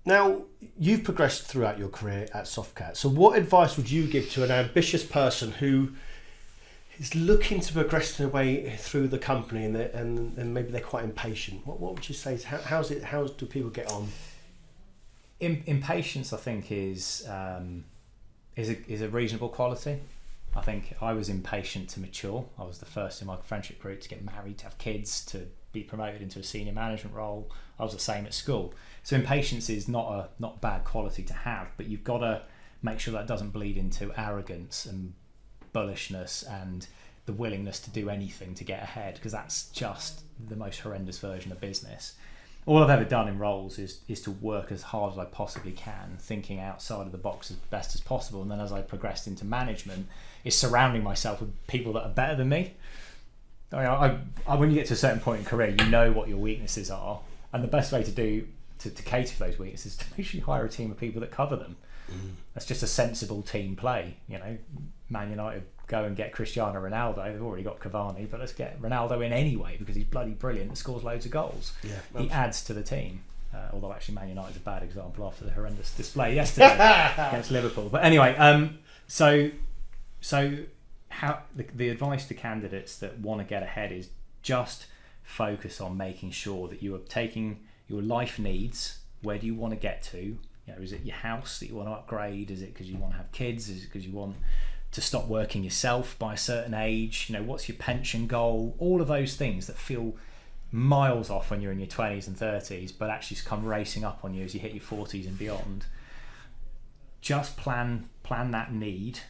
Now, you've progressed throughout your career at Softcat. So what advice would you give to an ambitious person who is looking to progress their way through the company and maybe they're quite impatient? What would you say? How do people get on? Impatience, I think, is a reasonable quality. I think I was impatient to mature. I was the first in my friendship group to get married, to have kids, to be promoted into a senior management role. I was the same at school. So impatience is not a bad quality to have, but you've got to make sure that doesn't bleed into arrogance and bullishness and the willingness to do anything to get ahead, because that's just the most horrendous version of business. All I've ever done in roles is to work as hard as I possibly can, thinking outside of the box as best as possible. And then as I progressed into management, is surrounding myself with people that are better than me. I when you get to a certain point in career, you know what your weaknesses are, and the best way to cater for those weaknesses is to make sure you hire a team of people that cover them. That's just a sensible team play. Man United go and get Cristiano Ronaldo. They've already got Cavani, but let's get Ronaldo in anyway because he's bloody brilliant and scores loads of goals. Yeah, he adds to the team. Although actually Man United's a bad example after the horrendous display yesterday against Liverpool. But anyway, so how the advice to candidates that want to get ahead is just focus on making sure that you are taking your life needs. Where do you want to get to? Is it your house that you want to upgrade? Is it because you want to have kids? Is it because you want to stop working yourself by a certain age? What's your pension goal? All of those things that feel miles off when you're in your 20s and 30s, but actually come racing up on you as you hit your 40s and beyond. Just plan that need,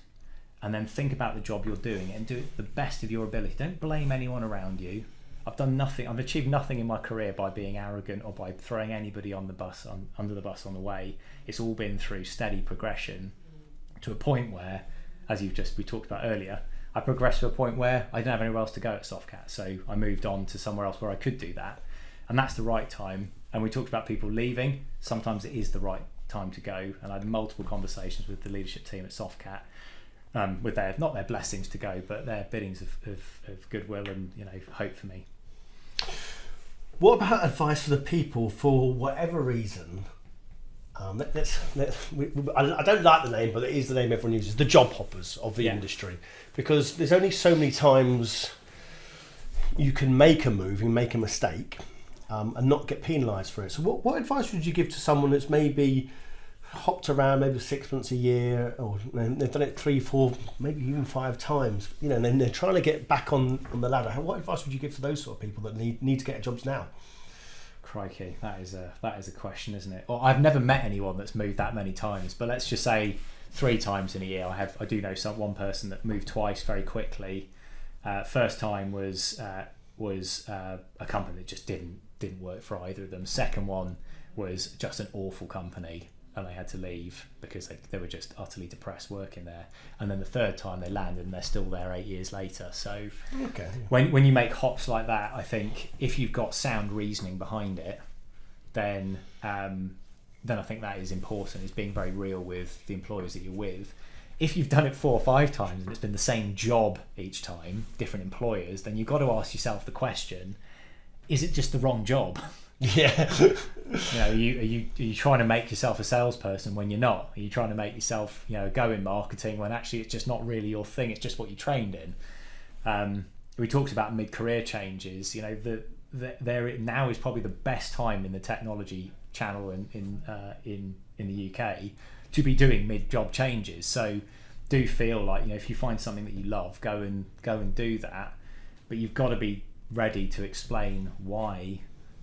and then think about the job you're doing and do it the best of your ability. Don't blame anyone around you. I've achieved nothing in my career by being arrogant or by throwing anybody under the bus on the way. It's all been through steady progression to a point where, as we talked about earlier, I progressed to a point where I didn't have anywhere else to go at Softcat, so I moved on to somewhere else where I could do that, and that's the right time. And we talked about people leaving. Sometimes it is the right time to go, and I had multiple conversations with the leadership team at Softcat, with not their blessings to go, but their biddings of goodwill and hope for me. What about advice for the people, for whatever reason? I don't like the name, but it is the name everyone uses. The job hoppers of the industry, because there's only so many times you can make a move, you can make a mistake, and not get penalised for it. So, what advice would you give to someone that's maybe hopped around maybe 6 months a year, or they've done it 3, 4, maybe even 5 times, and then they're trying to get back on the ladder? What advice would you give to those sort of people that need to get jobs now? Crikey, that is a question, isn't it? Well, I've never met anyone that's moved that many times, but let's just say 3 times in a year. I do know one person that moved twice very quickly. First time was a company that just didn't work for either of them. Second one was just an awful company, and they had to leave because they were just utterly depressed working there. And then the third time they landed and they're still there 8 years later. So when you make hops like that, I think if you've got sound reasoning behind it, then I think that is important, is being very real with the employers that you're with. If you've done it 4 or 5 times and it's been the same job each time, different employers, then you've got to ask yourself the question, is it just the wrong job? Yeah. Are you trying to make yourself a salesperson when you're not? Are you trying to make yourself go in marketing when actually it's just not really your thing? It's just what you trained in. We talked about mid-career changes. There now is probably the best time in the technology channel in the UK to be doing mid-job changes. So do feel like if you find something that you love, go and do that. But you've got to be ready to explain why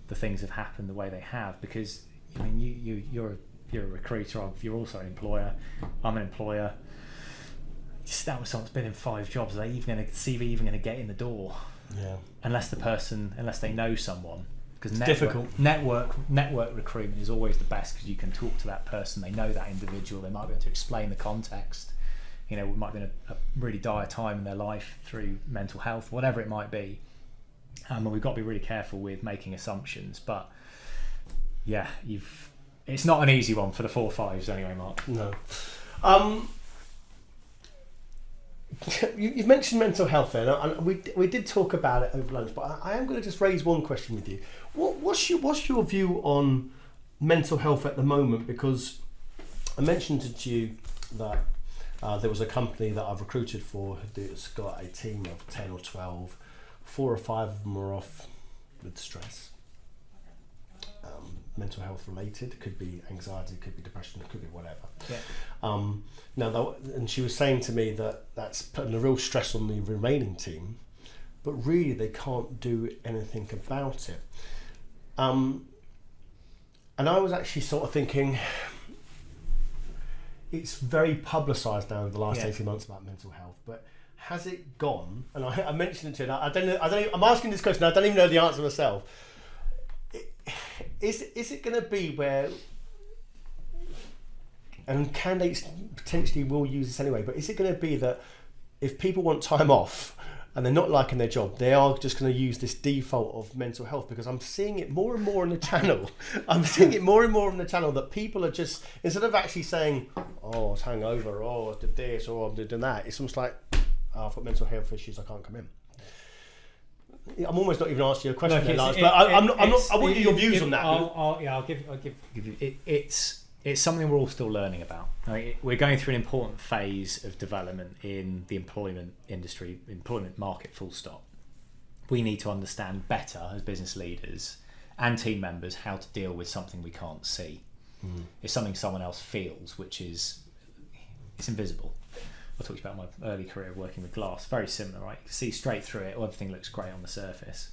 the things have happened the way they have, because you're a recruiter, you're also an employer. I'm an employer. That was someone that's been in 5 jobs. Are they even going to get in the door? Yeah. Unless they know someone. Because difficult. Network recruitment is always the best, because you can talk to that person. They know that individual. They might be able to explain the context. We might be in a really dire time in their life through mental health, whatever it might be. And we've got to be really careful with making assumptions. But yeah, it's not an easy one for the 4-5s anyway, Mark. No. You've mentioned mental health there, and we did talk about it over lunch, but I am going to just raise one question with you. What's your view on mental health at the moment? Because I mentioned to you that there was a company that I've recruited for that's got a team of 10 or 12. 4 or 5 of them are off with stress. mental health related. It could be anxiety, it could be depression, it could be whatever. Yeah. And she was saying to me that that's putting a real stress on the remaining team, but really they can't do anything about it. And I was actually sort of thinking, it's very publicised now over the last 18 months about mental health, but has it gone? And I mentioned it to her. I don't know. I'm asking this question. I don't even know the answer myself. Is it going to be where, and candidates potentially will use this anyway, but is it going to be that if people want time off and they're not liking their job, they are just going to use this default of mental health? Because I'm seeing it more and more on the channel. I'm seeing it more and more on the channel that people are just, instead of actually saying, oh, I was hungover, oh, I did this, or I did that, it's almost like, oh, I've got mental health issues, I can't come in. I'm almost not even asking you a question, Lance, but I want your views on that. I'll give you. It's something we're all still learning about. We're going through an important phase of development in the employment industry, employment market, full stop. We need to understand better as business leaders and team members how to deal with something we can't see. It's something someone else feels, which is, it's invisible. I talked about my early career working with glass, very similar, right? You can see straight through it, everything looks great on the surface.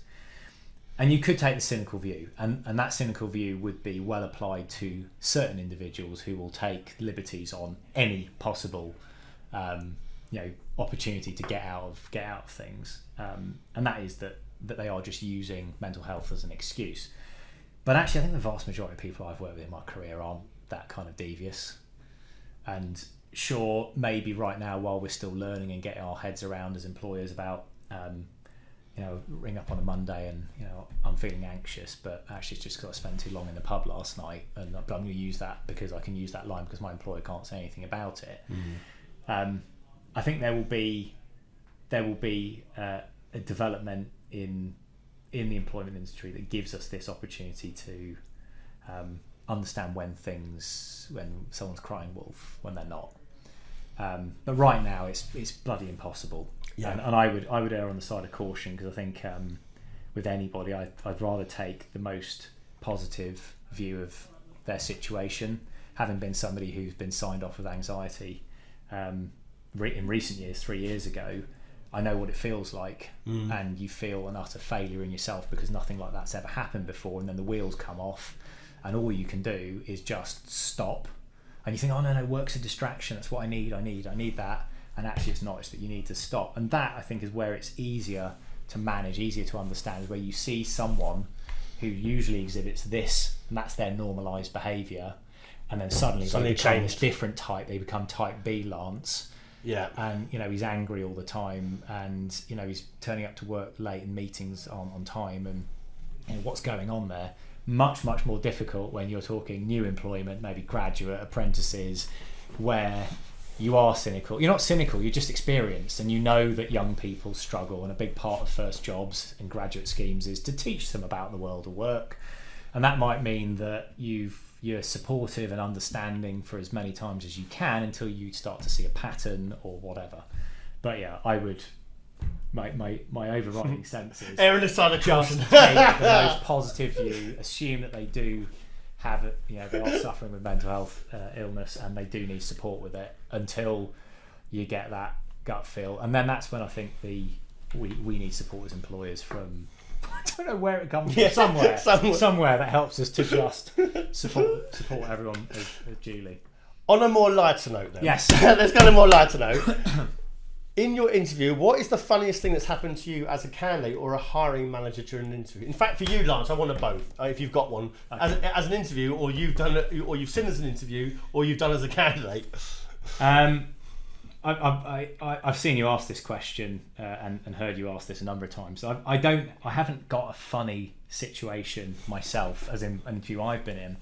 And you could take the cynical view, and that cynical view would be well applied to certain individuals who will take liberties on any possible opportunity to get out of things. And that is that they are just using mental health as an excuse. But actually, I think the vast majority of people I've worked with in my career aren't that kind of devious. And sure, maybe right now, while we're still learning and getting our heads around as employers about, ring up on a Monday and, I'm feeling anxious, but actually it's just because I spent too long in the pub last night, but I'm going to use that because I can use that line because my employer can't say anything about it. I think there will be a development in the employment industry that gives us this opportunity to understand when someone's crying wolf, when they're not. But right now it's bloody impossible. And I would err on the side of caution, because I think with anybody I'd rather take the most positive view of their situation, having been somebody who's been signed off with anxiety in recent years. 3 years ago, I know what it feels like, and you feel an utter failure in yourself because nothing like that's ever happened before, and then the wheels come off and all you can do is just stop. And you think, oh no, work's a distraction, that's what I need that. And actually it's not, it's that you need to stop. And that, I think, is where it's easier to manage, easier to understand, is where you see someone who usually exhibits this, and that's their normalised behaviour, and then suddenly they become this different type, they become type B Lance. Yeah. And he's angry all the time, and he's turning up to work late and meetings on time, and what's going on there. Much more difficult when you're talking new employment, maybe graduate, apprentices, where you are cynical. You're not cynical, you're just experienced, and you know that young people struggle, and a big part of first jobs and graduate schemes is to teach them about the world of work. And that might mean that you're supportive and understanding for as many times as you can until you start to see a pattern or whatever. But yeah, I would, my overriding sense is just take the most positive view, assume that they do have it, they are suffering with mental health illness, and they do need support with it until you get that gut feel. And then that's when I think we need support as employers from, I don't know where it comes from, somewhere that helps us to just support everyone as duly. On a more lighter note then. Yes. Let's go on a more lighter note. In your interview, what is the funniest thing that's happened to you as a candidate or a hiring manager during an interview? In fact, for you, Lance, I want to both. If you've got one, okay. As an interview, or you've done it, or you've seen as an interview, or you've done as a candidate. I've seen you ask this question and heard you ask this a number of times. I haven't got a funny situation myself as in an interview I've been in,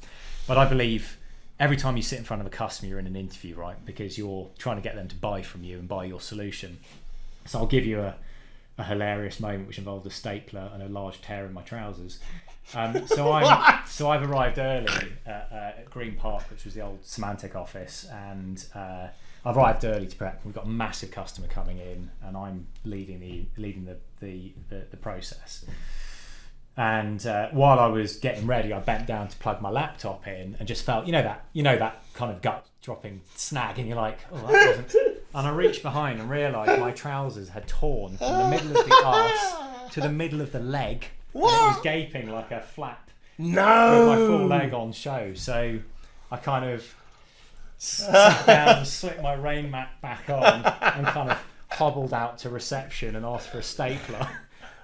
but I believe every time you sit in front of a customer, you're in an interview, right? Because you're trying to get them to buy from you and buy your solution. So I'll give you a hilarious moment which involved a stapler and a large tear in my trousers. So I've arrived early at Green Park, which was the old Symantec office, and I've arrived early to prep. We've got a massive customer coming in, and I'm leading the process. And while I was getting ready, I bent down to plug my laptop in and just felt, that kind of gut dropping snag, and you're like, oh, that wasn't. And I reached behind and realised my trousers had torn from the middle of the arse to the middle of the leg. What? And it was gaping like a flap. No. With my full leg on show. So I kind of sat down and slipped my rain mat back on and kind of hobbled out to reception and asked for a stapler.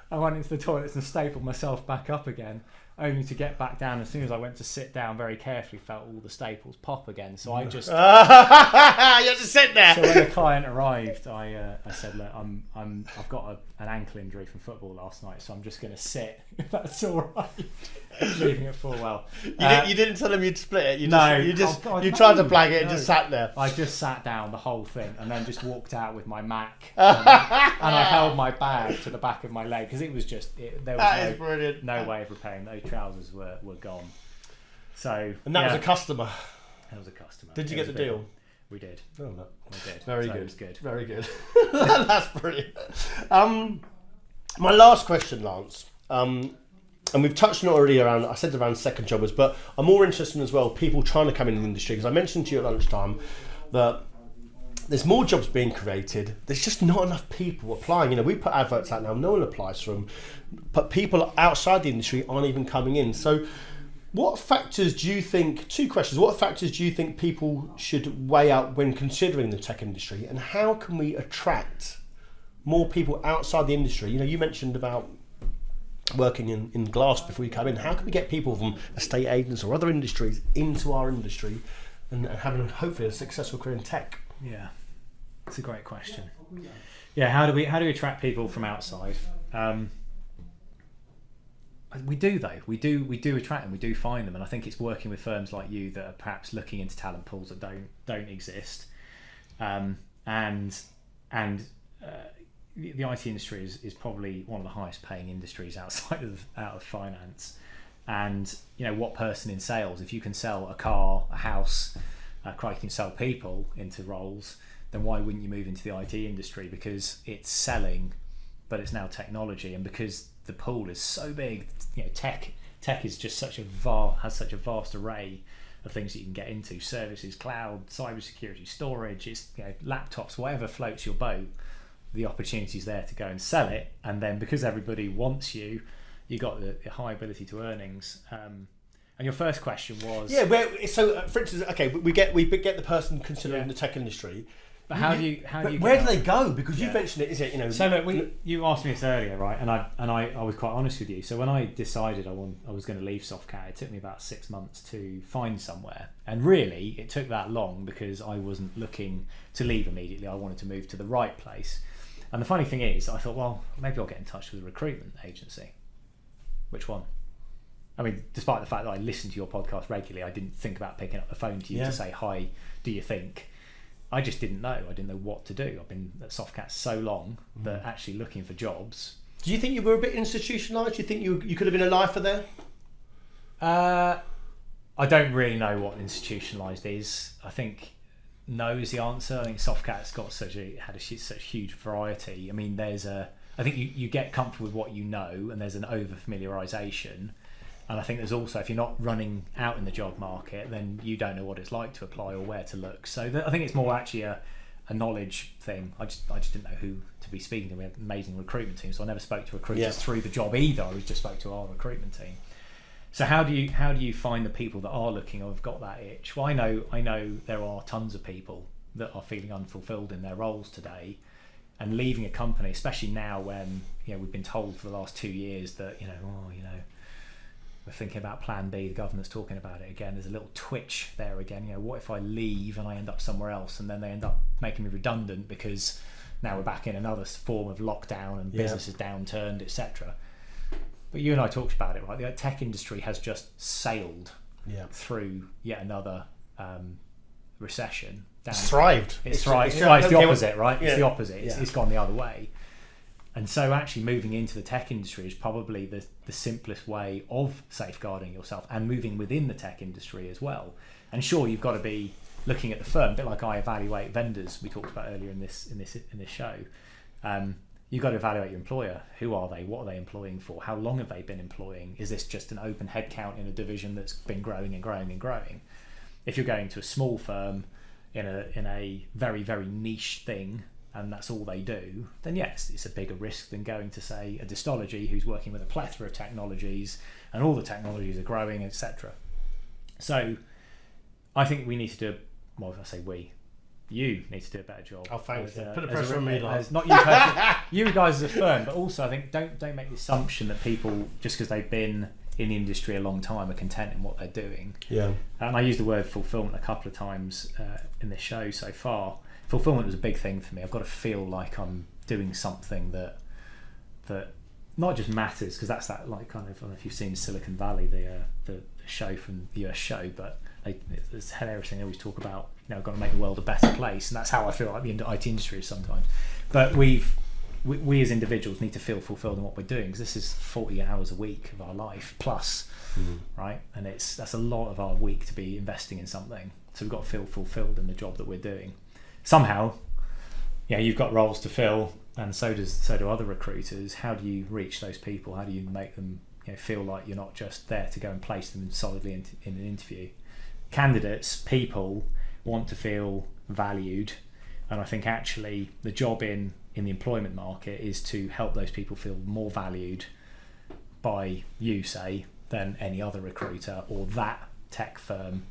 I went into the toilets and stapled myself back up again, only to get back down. As soon as I went to sit down, very carefully felt all the staples pop again. So I just you have to sit there. So when the client arrived, I said, look, I've got an ankle injury from football last night, so I'm just going to sit. If that's all right, leaving it full well. You didn't tell him you'd split it. You no, tried to blag it and just sat there. I just sat down the whole thing and then just walked out with my Mac and I held my bag to the back of my leg because it was just there was no way of repaying. Those trousers were gone. So and that was a customer. That was a customer. Did you get the deal? We did. Oh, no. We did. Very so good. It was good. Very good. That's brilliant. My last question, Lance. And we've touched on it already I said around second jobbers, but I'm more interested in as well people trying to come in the industry, because I mentioned to you at lunchtime that there's more jobs being created. There's just not enough people applying. We put adverts out now, no one applies for them, but people outside the industry aren't even coming in. So what factors do you think, two questions, what factors do you think people should weigh out when considering the tech industry, and how can we attract more people outside the industry? You mentioned about working in glass before you come in. How can we get people from estate agents or other industries into our industry and having hopefully a successful career in tech? Yeah, it's a great question. Yeah, how do we attract people from outside? We do though. We do attract them. We do find them, and I think it's working with firms like you that are perhaps looking into talent pools that don't exist, the IT industry is probably one of the highest paying industries out of finance. And what person in sales, if you can sell a car, a house, you can sell people into roles, then why wouldn't you move into the IT industry? Because it's selling, but it's now technology, and because the pool is so big, tech is just has such a vast array of things that you can get into: services, cloud, cybersecurity, storage, it's laptops, whatever floats your boat. The opportunity's there to go and sell it, and then because everybody wants you got the high ability to earnings. And your first question was, for instance, okay, we get the person considering the tech industry, but where do they go? Because you mentioned it, is it So look, you asked me this earlier, right? And I was quite honest with you. So when I decided I was going to leave Softcat, it took me about 6 months to find somewhere, and really it took that long because I wasn't looking to leave immediately. I wanted to move to the right place. And the funny thing is, I thought, well, maybe I'll get in touch with a recruitment agency. Which one? I mean, despite the fact that I listen to your podcast regularly, I didn't think about picking up the phone to you to say, hi, do you think? I just didn't know. I didn't know what to do. I've been at Softcat so long that actually looking for jobs. Do you think you were a bit institutionalised? Do you think you could have been a lifer there? I don't really know what institutionalised is. I think no is the answer. I think Softcat's got such huge variety. I mean, I think you get comfortable with what you know, and there's an over familiarisation. And I think there's also, if you're not running out in the job market, then you don't know what it's like to apply or where to look. So I think it's more actually a knowledge thing. I just didn't know who to be speaking to. We have an amazing recruitment team, so I never spoke to recruiters through the job either. I just spoke to our recruitment team. So how do you find the people that are looking or have got that itch? Well, I know there are tons of people that are feeling unfulfilled in their roles today, and leaving a company, especially now when we've been told for the last 2 years that we're thinking about Plan B. The government's talking about it again. There's a little twitch there again. What if I leave and I end up somewhere else, and then they end up making me redundant because now we're back in another form of lockdown and business is downturned, etc. But you and I talked about it, right? The tech industry has just sailed through yet another recession. It's thrived. It's thrived. It's the opposite, right? It's the opposite. It's gone the other way. And so actually moving into the tech industry is probably the simplest way of safeguarding yourself and moving within the tech industry as well. And sure, you've got to be looking at the firm, a bit like I evaluate vendors we talked about earlier in this show. you've got to evaluate your employer. Who are they? What are they employing for? How long have they been employing? Is this just an open headcount in a division that's been growing and growing and growing? If you're going to a small firm in a very, very niche thing, and that's all they do, then yes, it's a bigger risk than going to, say, a Distology who's working with a plethora of technologies, and all the technologies are growing, etc. So I think we need to do, well, I say we, you need to do a better job. Oh, thanks. Put the as pressure on me. Not you personally, you guys as a firm, but also I think don't make the assumption that people, just because they've been in the industry a long time, are content in what they're doing. Yeah. And I used the word fulfillment a couple of times in this show so far. Fulfillment was a big thing for me. I've got to feel like I'm doing something that not just matters, because that's that, like, kind of, I don't know if you've seen Silicon Valley, the show from the US show, but it's hilarious thing they always talk about, I've got to make the world a better place, and that's how I feel like the IT industry is sometimes. But we as individuals need to feel fulfilled in what we're doing, because this is 40 hours a week of our life plus, right? And that's a lot of our week to be investing in something. So we've got to feel fulfilled in the job that we're doing. Somehow, you've got roles to fill, and so do other recruiters. How do you reach those people? How do you make them feel like you're not just there to go and place them solidly in an interview? Candidates, people want to feel valued, and I think actually the job in the employment market is to help those people feel more valued by you, say, than any other recruiter or that tech firm,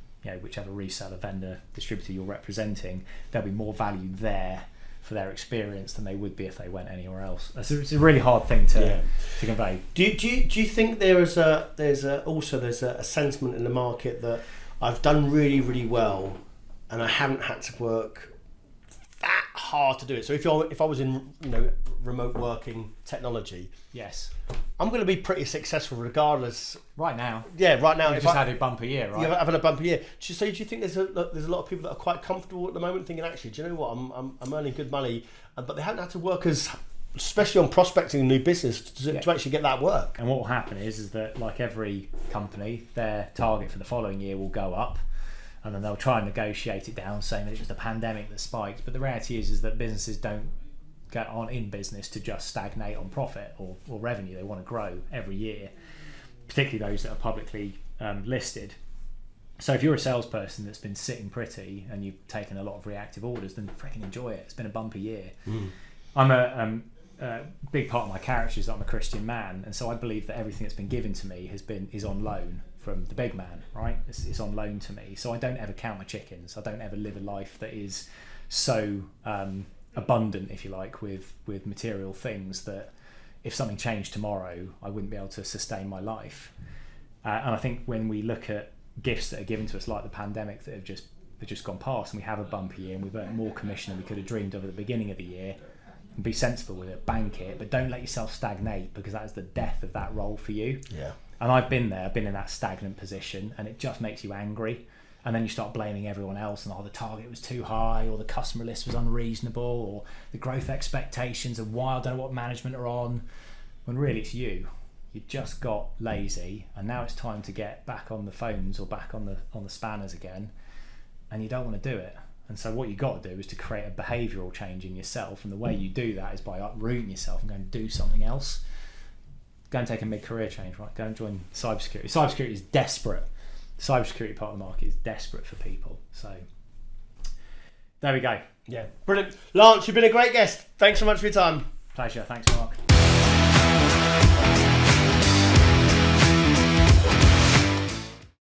whichever reseller, vendor, distributor you're representing. There'll be more value there for their experience than they would be if they went anywhere else. It's a really hard thing to convey. Do you think there's a sentiment in the market that I've done really, really well and I haven't had to work that hard to do it? So if I was in remote working technology, yes, I'm going to be pretty successful regardless. Right now, right now. You've just had a bumper year, right? You're having a bumper year. Do you think there's a lot of people that are quite comfortable at the moment, thinking, actually, do you know what? I'm earning good money, but they haven't had to work especially on prospecting new business to actually get that work. And what will happen is that, like every company, their target for the following year will go up, and then they'll try and negotiate it down, saying that it was the pandemic that spiked. But the reality is that businesses aren't in business to just stagnate on profit or revenue. They want to grow every year, particularly those that are publicly listed. So if you're a salesperson that's been sitting pretty and you've taken a lot of reactive orders, then freaking enjoy it. It's been a bumpy year. I'm a big part of my character is that I'm a Christian man, and so I believe that everything that's been given to me is on loan from the big man, right? It's on loan to me. So I don't ever count my chickens. I don't ever live a life that is so abundant, if you like, with material things that if something changed tomorrow, I wouldn't be able to sustain my life. And I think when we look at gifts that are given to us, like the pandemic, that have just gone past, and we have a bumpy year and we've earned more commission than we could have dreamed of at the beginning of the year, and be sensible with it, bank it, but don't let yourself stagnate, because that is the death of that role for you. Yeah. And I've been in that stagnant position, and it just makes you angry. And then you start blaming everyone else, and the target was too high, or the customer list was unreasonable, or the growth expectations, and I don't know what management are on, when really it's you. You just got lazy, and now it's time to get back on the phones or back on the spanners again, and you don't want to do it. And so what you got to do is to create a behavioural change in yourself, and the way you do that is by uprooting yourself and going to do something else. Go and take a mid-career change, right? Go and join cybersecurity. Cybersecurity is desperate. The cybersecurity part of the market is desperate for people. So there we go. Yeah, brilliant. Lance, you've been a great guest. Thanks so much for your time. Pleasure. Thanks, Mark.